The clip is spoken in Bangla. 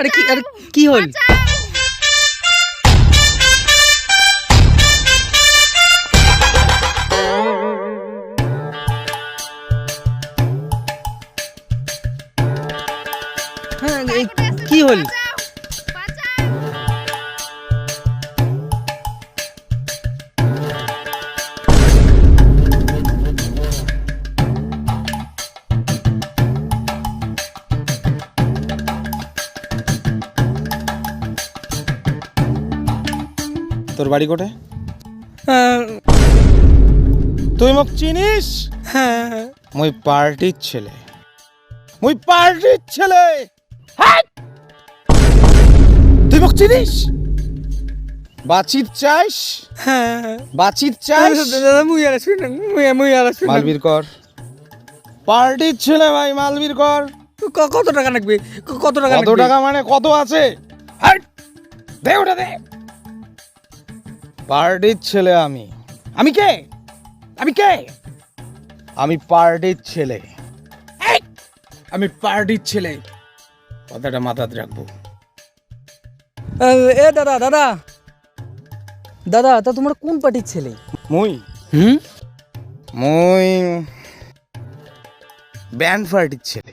আরে কি হল? হ্যাঁ, কি হল? তোর বাড়ি কোথায়? তুই মোক চিনিস? হ্যাঁ, মুই পার্টির ছেলে, মুই পার্টির ছেলে। তুই মোক চিনিস? বাচির চাইস? হ্যাঁ, বাচির চাইস? দাদা মুই আর আসবি না, মুই আর আসবি না। মালবির কর। পার্টির ছেলে ভাই, মালবির কর। কত টাকা লাগবে? কত টাকা কত টাকা মানে কত আছে? হাট! দে ওটা দে। পার্টির ছেলে আমি। আমি কে? আমি কে? আমি পার্টির ছেলে। এই! আমি পার্টির ছেলে। কথাটা মাথাতে রাখবো। এ দাদা দাদা দাদা, তা তোমরা কোন পার্টির ছেলে? মুই হুম, মুই ব্যান্ড পার্টির ছেলে।